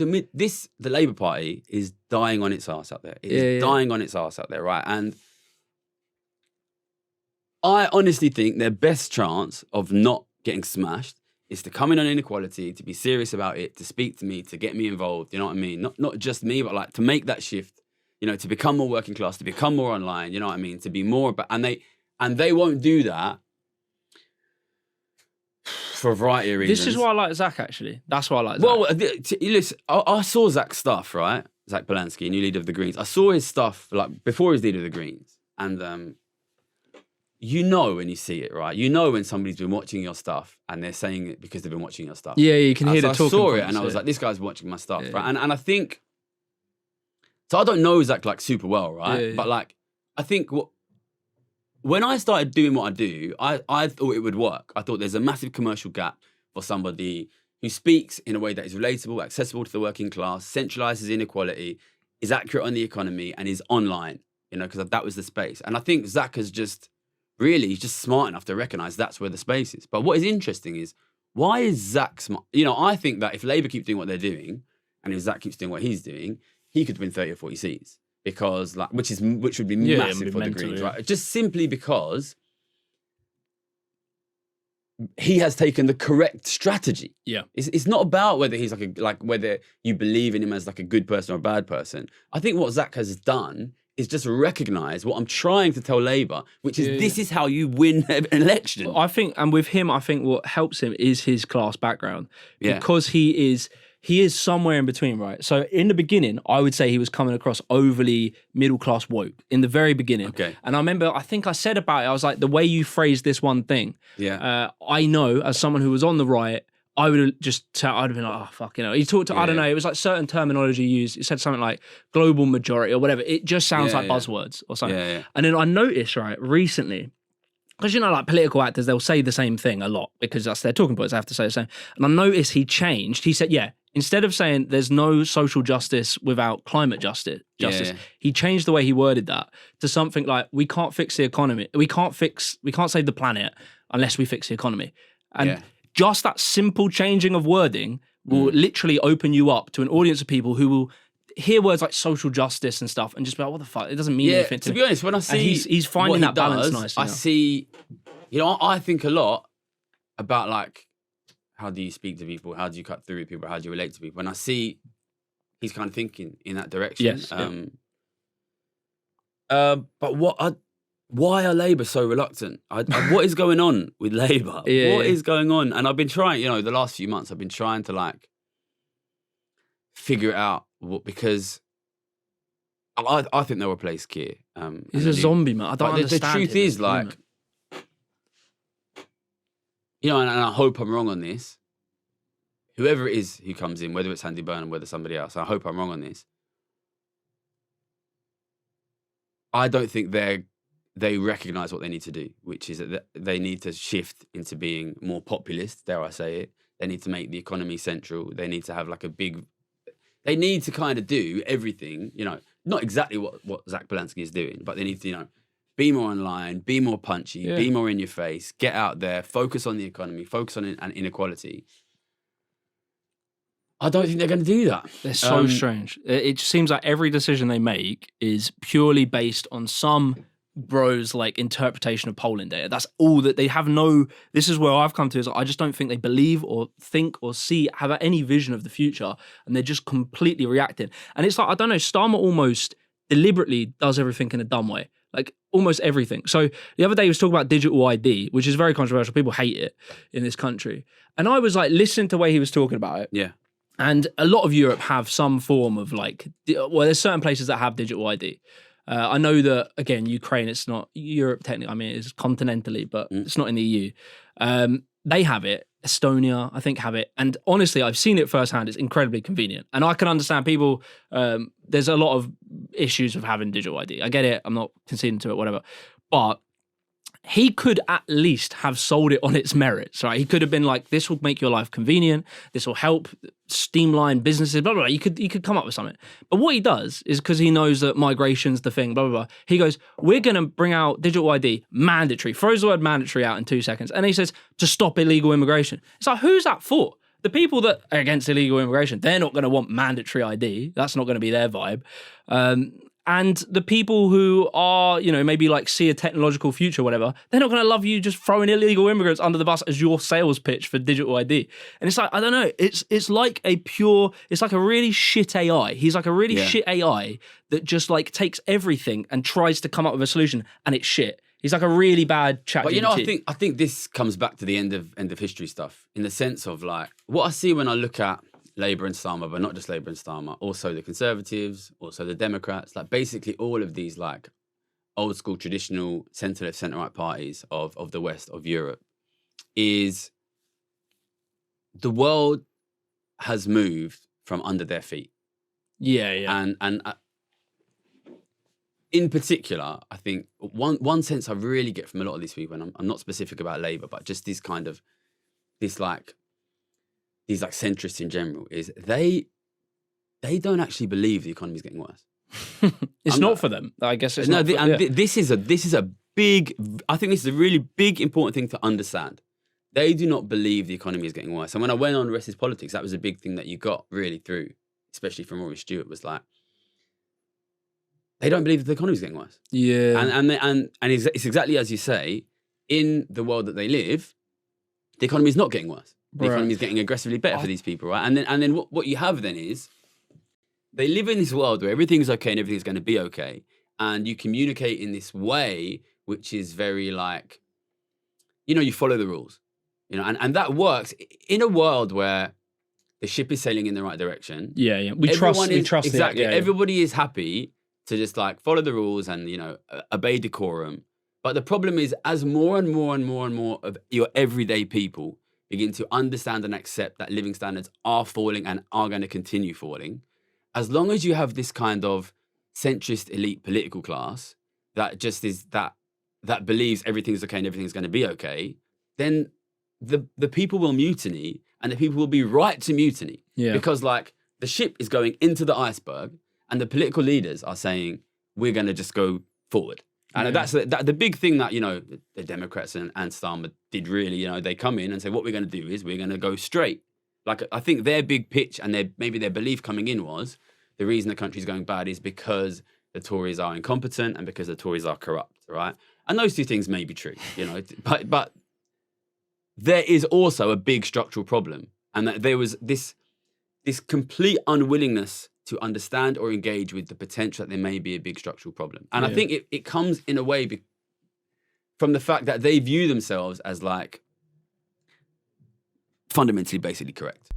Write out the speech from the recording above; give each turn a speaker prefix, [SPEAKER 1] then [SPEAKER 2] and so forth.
[SPEAKER 1] the Labour Party is dying on its arse out there. It is dying on its arse out there, right? And I honestly think their best chance of not getting smashed is to come in on inequality, to be serious about it, to speak to me, to get me involved. You know what I mean? Not just me, but like to make that shift. You know, to become more working class, to become more online. You know what I mean? To be more about, and they won't do that for a variety of reasons.
[SPEAKER 2] This is why I like Zack, actually. That's why I like Zack.
[SPEAKER 1] Well, listen, I saw Zack's stuff, right? Zack Polanski, new leader of the Greens. I saw his stuff like before he was leader of the Greens, and you know when you see it, right? You know when somebody's been watching your stuff and they're saying it because they've been watching your stuff.
[SPEAKER 2] Yeah, you can hear the talking.
[SPEAKER 1] I saw it and I was like, this guy's watching my stuff, right? And I think, so I don't know Zack like super well, right? But like, I think when I started doing what I do, I thought it would work. I thought there's a massive commercial gap for somebody who speaks in a way that is relatable, accessible to the working class, centralizes inequality, is accurate on the economy, and is online, you know, because that was the space. And I think Zack has just, really, he's just smart enough to recognize that's where the space is. But what is interesting is, why is Zack smart? You know, I think that if Labour keep doing what they're doing, and if Zack keeps doing what he's doing, he could win 30 or 40 seats. Because like, which would be massive for the Greens, right? Just simply because he has taken the correct strategy.
[SPEAKER 2] Yeah,
[SPEAKER 1] it's not about whether he's whether you believe in him as like a good person or a bad person. I think what Zack has done is just recognize what I'm trying to tell Labour, which is this is how you win an election.
[SPEAKER 2] I think, and with him, I think what helps him is his class background, because he is somewhere in between, right? So in the beginning, I would say he was coming across overly middle-class woke in the very beginning.
[SPEAKER 1] Okay.
[SPEAKER 2] And I remember, I think I said about it, I was like, the way you phrased this one thing, I know as someone who was on the right, I would have just, I'd have been like, oh, fuck, you know. He talked to, I don't know, it was like certain terminology used. He said something like global majority or whatever. It just sounds like buzzwords or something. And then I noticed, right, recently, because, you know, like political actors, they'll say the same thing a lot because that's their talking points. They have to say the same. And I noticed he changed. He said, instead of saying there's no social justice without climate justice, he changed the way he worded that to something like, we can't fix the economy. We can't save the planet unless we fix the economy. And just that simple changing of wording will literally open you up to an audience of people who will hear words like social justice and stuff and just be like, what the fuck? It doesn't mean anything to me.
[SPEAKER 1] To be honest, when I see
[SPEAKER 2] he's finding that balance nice.
[SPEAKER 1] I see, you know, I think a lot about like, how do you speak to people? How do you cut through with people? How do you relate to people? And I see he's kind of thinking in that direction.
[SPEAKER 2] Yes.
[SPEAKER 1] But why are Labour so reluctant? What is going on with Labour? What is going on? And I've been trying, you know, the last few months, I've been trying to like figure it out because I think they'll replace Keir.
[SPEAKER 2] He's a zombie, man. I don't understand.
[SPEAKER 1] The truth is, like, you know, and I hope I'm wrong on this. Whoever it is who comes in, whether it's Andy Burnham, whether somebody else, I hope I'm wrong on this. I don't think they recognise what they need to do, which is that they need to shift into being more populist, dare I say it. They need to make the economy central. They need to have like they need to kind of do everything, you know, not exactly what Zack Polanski is doing, but they need to, you know, be more online, be more punchy, be more in your face, get out there, focus on the economy, focus on inequality. I don't think they're going to do that.
[SPEAKER 2] They're so strange. It just seems like every decision they make is purely based on some bro's like interpretation of polling data. That's all that they have. This is where I've come to, is I just don't think they believe or think or have any vision of the future, and they're just completely reacting. And it's like, I don't know, Starmer almost deliberately does everything in a dumb way. Like almost everything. So the other day he was talking about digital ID, which is very controversial. People hate it in this country. And I was like listening to the way he was talking about it.
[SPEAKER 1] Yeah.
[SPEAKER 2] And a lot of Europe have some form of like, well, there's certain places that have digital ID. I know that, again, Ukraine, it's not Europe technically, I mean, it's continentally, but it's not in the EU. They have it. Estonia, I think, have it. And honestly, I've seen it firsthand. It's incredibly convenient. And I can understand people, there's a lot of issues with having digital ID. I get it. I'm not conceding to it, whatever. But he could at least have sold it on its merits, right? He could have been like, this will make your life convenient. This will help streamline businesses, blah, blah, blah. He could come up with something. But what he does is, because he knows that migration's the thing, blah, blah, blah. He goes, we're going to bring out digital ID, mandatory. Throws the word mandatory out in 2 seconds. And he says, to stop illegal immigration. It's like, who's that for? the people that are against illegal immigration, they're not going to want mandatory ID. That's not going to be their vibe. And the people who are, you know, maybe like see a technological future, whatever, they're not going to love you just throwing illegal immigrants under the bus as your sales pitch for digital ID. And it's like, I don't know, it's like it's like a really shit AI. He's like a really shit AI that just like takes everything and tries to come up with a solution, and it's shit. He's like a really bad chat.
[SPEAKER 1] But you know, I think this comes back to the end of history stuff, in the sense of like what I see when I look at Labour and Starmer, but not just Labour and Starmer, also the Conservatives, also the Democrats, like basically all of these like old school traditional centre-left, centre-right parties of the West of Europe, is the world has moved from under their feet.
[SPEAKER 2] Yeah.
[SPEAKER 1] And in particular, I think one sense I really get from a lot of these people, and I'm not specific about Labour, but just these centrists in general, is they don't actually believe the economy is getting worse.
[SPEAKER 2] It's not for them. I guess it's
[SPEAKER 1] no.
[SPEAKER 2] Not
[SPEAKER 1] This is a big. I think this is a really big, important thing to understand. They do not believe the economy is getting worse. And when I went on Rest is Politics, that was a big thing that you got really through, especially from Rory Stewart, was like, they don't believe that the economy is getting worse.
[SPEAKER 2] Yeah.
[SPEAKER 1] And it's exactly as you say. In the world that they live, the economy is not getting worse. The economy is getting aggressively better for these people, right? And then what you have then is they live in this world where everything's okay and everything's going to be okay, and you communicate in this way which is very like, you know, you follow the rules, you know, and that works in a world where the ship is sailing in the right direction.
[SPEAKER 2] Yeah. We trust
[SPEAKER 1] exactly. Everybody is happy to just like follow the rules and, you know, obey decorum. But the problem is, as more and more and more and more of your everyday people begin to understand and accept that living standards are falling and are going to continue falling, as long as you have this kind of centrist elite political class that just is that believes everything's okay and everything's going to be okay, then the people will mutiny, and the people will be right to mutiny. Yeah. Because like the ship is going into the iceberg, and the political leaders are saying, we're going to just go forward. And that's the big thing that, you know, the Democrats and Starmer did really, you know, they come in and say, what we're going to do is we're going to go straight. Like, I think their big pitch and maybe their belief coming in was the reason the country's going bad is because the Tories are incompetent and because the Tories are corrupt, right? And those two things may be true, you know, but there is also a big structural problem, and that there was this complete unwillingness to understand or engage with the potential that there may be a big structural problem. And I think it comes in a way from the fact that they view themselves as like fundamentally basically correct.